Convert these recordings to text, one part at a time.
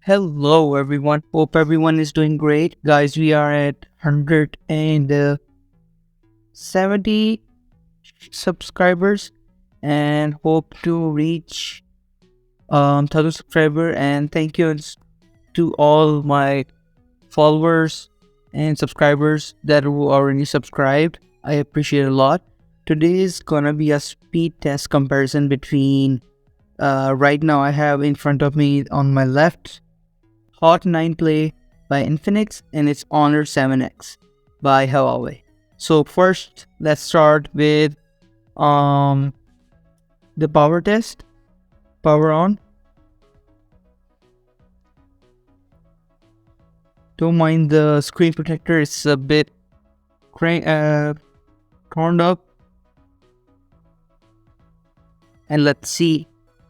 Hello everyone. Hope everyone is doing great. Guys, we are at 170 subscribers and hope to reach 1000 subscriber, and thank you to all my followers and subscribers that who already subscribed. I appreciate a lot. Today is gonna be a speed test comparison between right now I have in front of me on my left Hot 9 Play by Infinix and its Honor 7X by Huawei. So first, let's start with um the power test. Power on. Don't mind the screen protector; it's a bit torn up. And let's see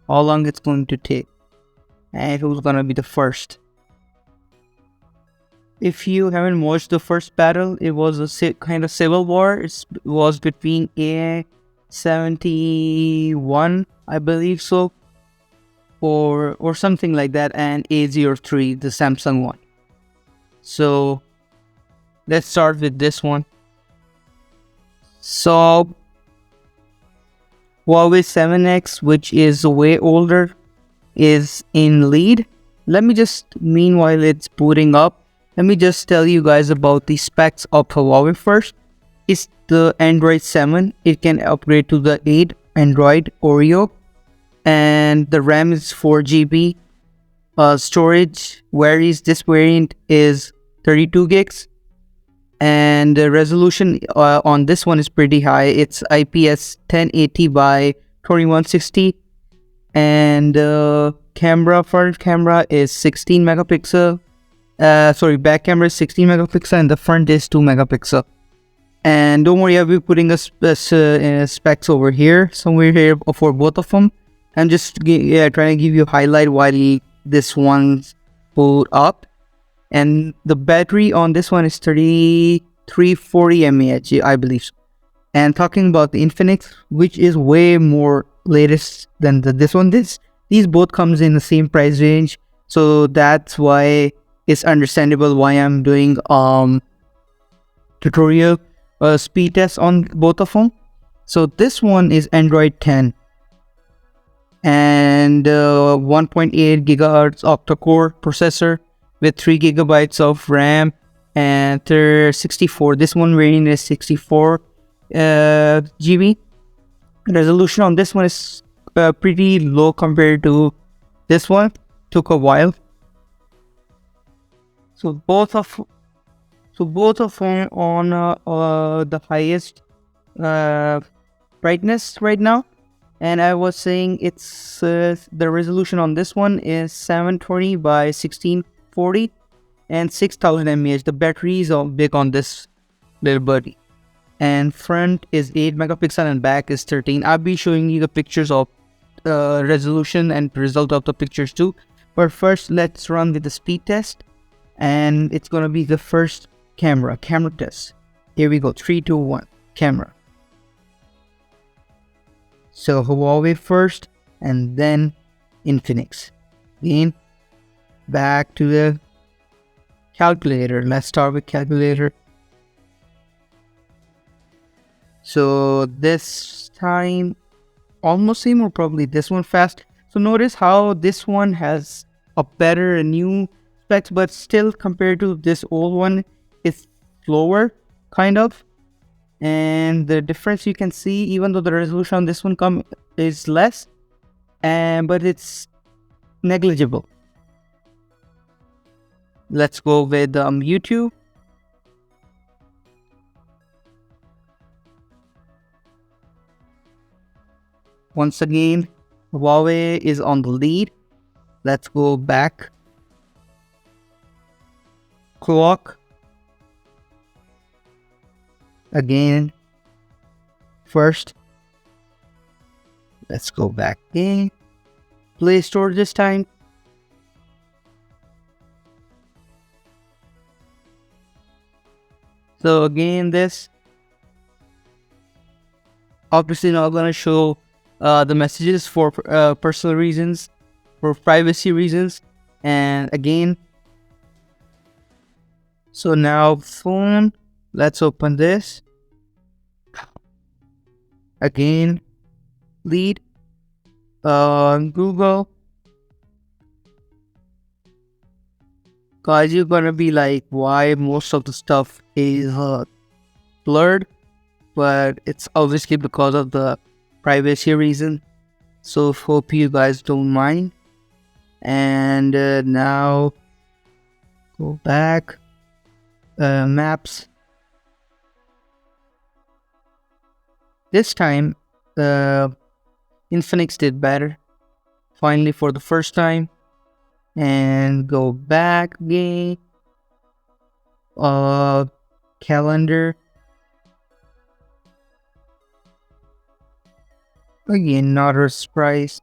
how long it's going to take and who's gonna be the first. If you haven't watched the first battle, it was a kind of civil war. It was between A71, I believe so, or something like that, and A03, the Samsung one. So let's start with this one. So Huawei 7X, which is way older, is in lead. Let me just, meanwhile it's booting up, let me just tell you guys about the specs of Huawei first. It's the Android 7. It can upgrade to the 8 Android Oreo, and the RAM is 4 GB. Storage varies. This variant is 32 gigs, and the resolution on this one is pretty high. It's IPS 1080 by 2160, and front camera is 16 megapixel. Back camera is 16 megapixel and the front is 2 megapixel. And don't worry, I'll be putting specs over here, somewhere here for both of them. I'm just trying to give you a highlight while this one's pulled up. And the battery on this one is 3340 mAh, I believe. And talking about the Infinix, which is way more latest than this one. These both comes in the same price range, so that's why it's understandable why I'm doing tutorial speed test on both of them. So this one is Android 10 and 1.8 gigahertz octa-core processor with 3 gigabytes of RAM and 64. This one variant is 64 GB. Resolution on this one is pretty low compared to this one. Took a while. So both of them on the highest brightness right now, and I was saying it's the resolution on this one is 720 by 1640 and 6000 mAh. The battery is all big on this little birdie, and front is 8 megapixel and back is 13. I'll be showing you the pictures of resolution and result of the pictures too, but first let's run with the speed test. And it's gonna be the first camera test. Here we go. 3, 2, 1. Camera. So Huawei first and then Infinix. Again, back to the calculator. Let's start with calculator. So this time almost same, or probably this one fast. So notice how this one has a better new specs, but still compared to this old one it's slower kind of. And the difference you can see, even though the resolution on this one is less, but it's negligible. Let's go with YouTube. Once again, Huawei is on the lead. Let's go back. Clock. Again. First. Let's go back in. Play Store this time. So again, this. Obviously not gonna show the messages for personal reasons, for privacy reasons. And again, so now phone, let's open this. Again, lead, Google. Guys, you're gonna be like, why most of the stuff is blurred? But it's obviously because of the privacy reason. So hope you guys don't mind. And now go back, maps. This time, Infinix did better. Finally, for the first time. And go back again. Calendar. Again, not a surprise.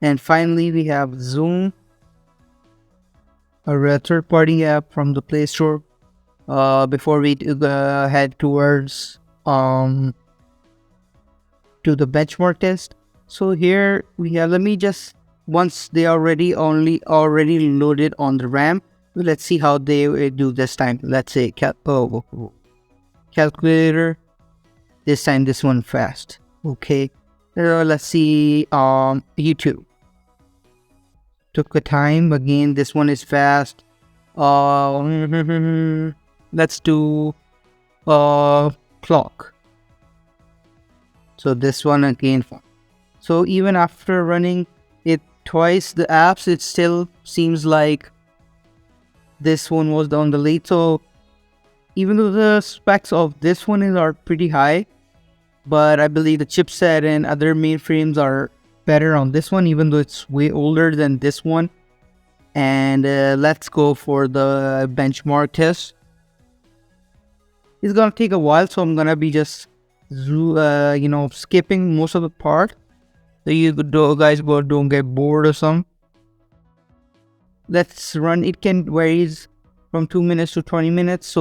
And finally, we have Zoom, a third-party app from the Play Store. Before we head towards to the benchmark test. So here we have. Let me just once they already loaded on the RAM. Let's see how they do this time. Let's say calculator. This time this one fast. Okay. Let's see YouTube. Took a time again. This one is fast. Let's do clock. So this one again. So even after running it twice the apps, it still seems like this one was on the lead. So even though the specs of this one are pretty high, but I believe the chipset and other mainframes are better on this one, even though it's way older than this one. And let's go for the benchmark test. It's gonna take a while, so I'm gonna be just skipping most of the part, so you guys don't get bored or something. Let's run. It can varies from 2 minutes to 20 minutes.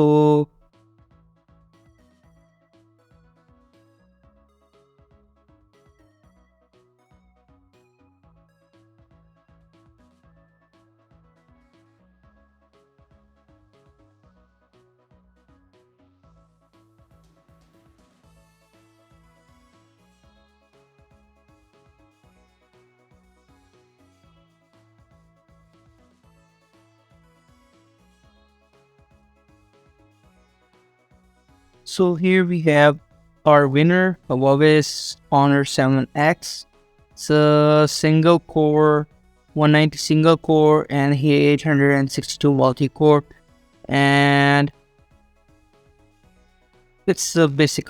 So here we have our winner, Huawei's Honor 7X. It's a single core, 190 single core, and here 862 multi-core, and it's a basic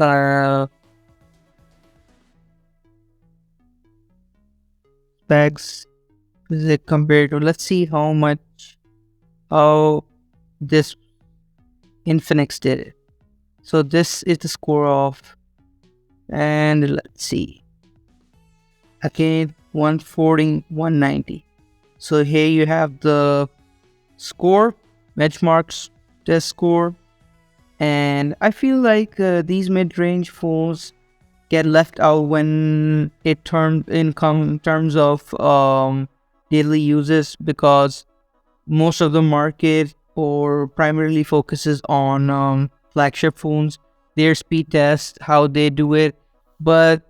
specs compared to. Let's see how this Infinix did it. So this is the score of, and let's see, again 140, 190. So here you have the score, benchmarks, test score, and I feel like these mid-range phones get left out when it terms of daily uses, because most of the market or primarily focuses on flagship phones, their speed test, how they do it, but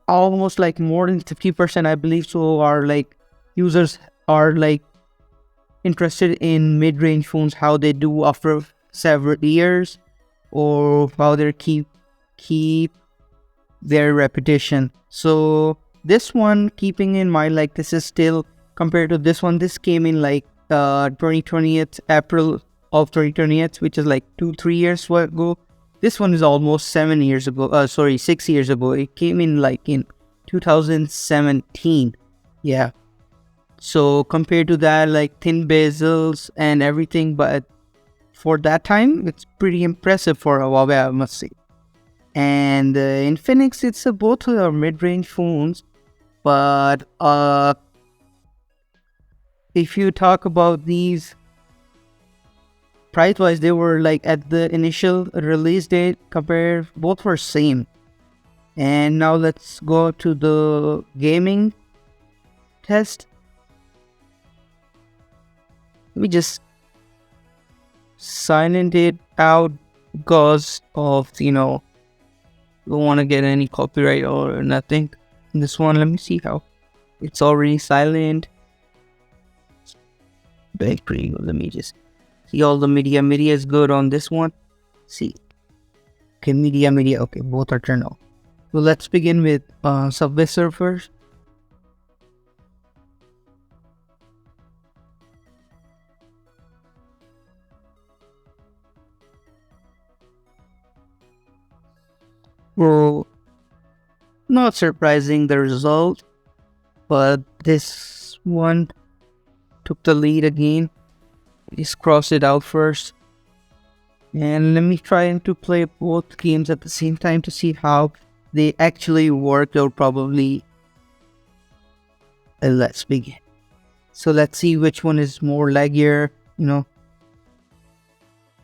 almost like more than 50%, I believe so, are like users are like interested in mid-range phones, how they do after several years, or how they keep their reputation. So this one, keeping in mind, like this is still compared to this one, this came in like 2020th April of 2020th, which is like 2-3 years ago. This one is almost 6 years ago. It came in like in 2017. Yeah. So compared to that, like thin bezels and everything, but for that time, it's pretty impressive for Huawei, I must say. And Infinix, it's both mid-range phones, but if you talk about these price wise they were like at the initial release date compared, both were same. And now let's go to the gaming test. Let me just silent it out because of, don't want to get any copyright or nothing. This one, let me see how it's already silent. Very pretty good. Let me just see all the media. Media is good on this one. See. Okay, media. Okay, both are turned off. So let's begin with Subway Surfers. Well, not surprising the result, but this one took the lead again. Just cross it out first. And let me try to play both games at the same time to see how they actually work. Or probably let's begin. So let's see which one is more laggier.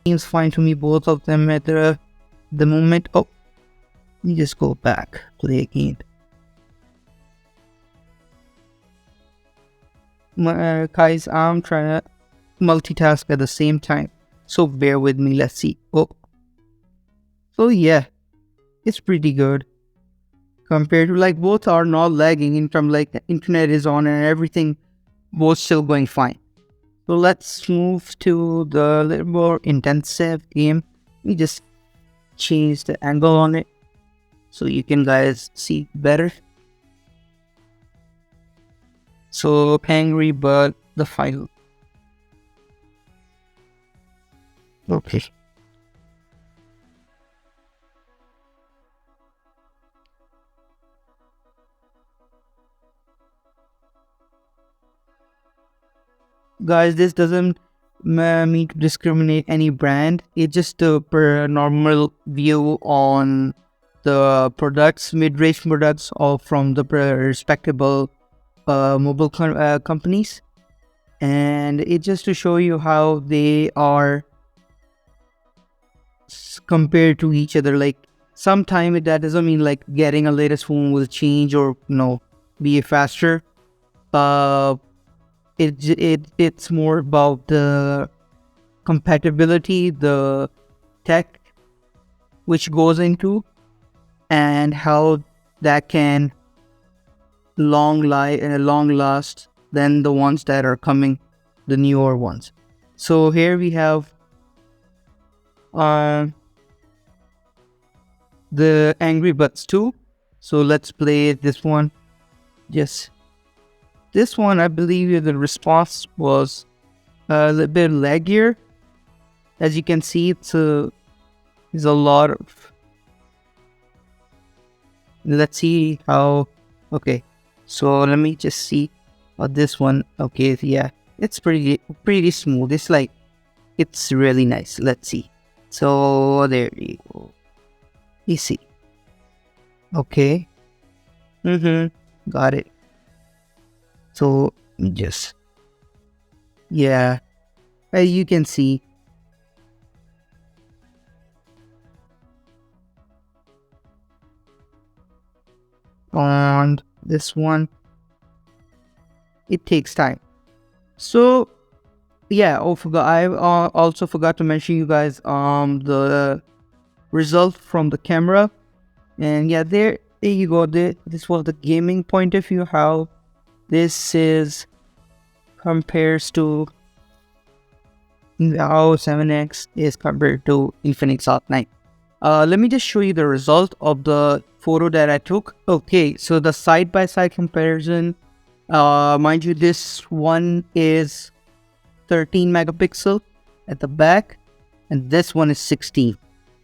Seems fine to me, both of them at the moment. Oh, let me just go back, play again. Guys, I'm trying to multitask at the same time, so bear with me. Let's see. Oh, so yeah, it's pretty good compared to, like, both are not lagging in terms, like, the internet is on and everything, both still going fine. So let's move to the little more intensive game. Let me just change the angle on it so you can guys see better. So Angry Bird, the final. Okay. Guys, this doesn't mean to discriminate any brand. It's just a normal view on the products, mid-range products, all from the respectable mobile companies. And it's just to show you how they are compared to each other. Like, sometimes that doesn't mean like getting a latest phone will change or be faster. It's more about the compatibility, the tech which goes into, and how that can long last than the ones that are coming, the newer ones. So here we have the Angry Birds 2. So let's play this one. Yes, this one, I believe the response was a little bit laggier. As you can see, it's a lot of. Let's see how. Okay, so let me just see this one. Okay, yeah, it's pretty smooth. It's really nice. Let's see. So there you go. You see. Okay. Got it. So just, yeah, as you can see, on this one, it takes time. So yeah, I also forgot to mention you guys the result from the camera. And yeah, there you go. This was the gaming point of view, how this is compares to how 7X is compared to Infinix Hot 9. Let me just show you the result of the photo that I took. Okay, so the side-by-side comparison, mind you, this one is 13 megapixel at the back, and this one is 16.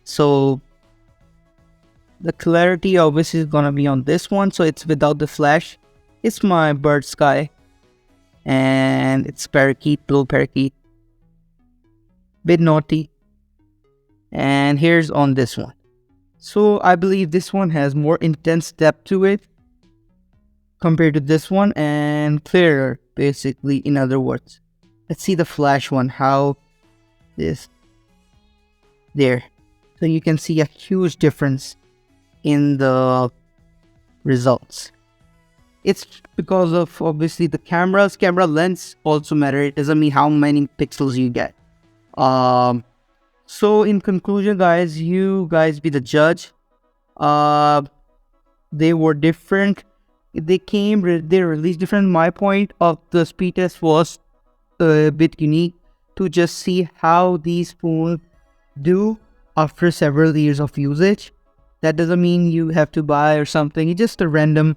So the clarity obviously is gonna be on this one, so it's without the flash. It's my bird sky, and it's parakeet, blue parakeet, bit naughty. And here's on this one. So I believe this one has more intense depth to it compared to this one, and clearer, basically, in other words. Let's see the flash one, how this there. So you can see a huge difference in the results. It's because of obviously the camera lens also matter. It doesn't mean how many pixels you get. So in conclusion, guys, you guys be the judge. Uh, they were different. They released different. My point of the speed test was a bit unique to just see how these phones do after several years of usage. That doesn't mean you have to buy or something. It's just a random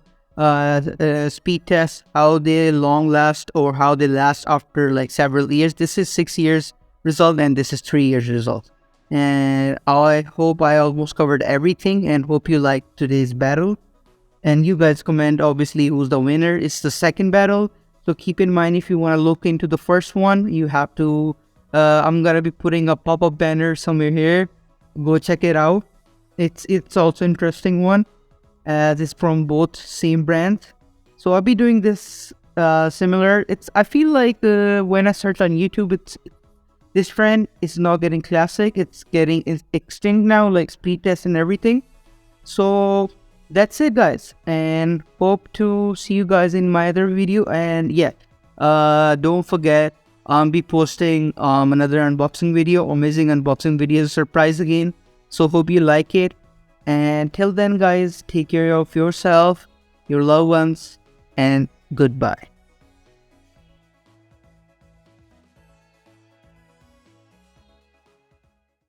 speed test, how they long last or how they last after like several years. This is 6 years result and this is 3 years result. And I hope I almost covered everything and hope you liked today's battle. And you guys comment obviously who's the winner. It's the second battle. So keep in mind, if you want to look into the first one, you have to, I'm going to be putting a pop-up banner somewhere here. Go check it out. It's also interesting one as it's from both same brand. So I'll be doing this similar. I feel like when I search on YouTube, this trend is not getting classic. It's getting extinct now, like speed test and everything. So that's it, guys, and hope to see you guys in my other video. And yeah, don't forget, I'll be posting another unboxing video, amazing unboxing video, surprise again. So hope you like it, and till then, guys, take care of yourself, your loved ones, and goodbye.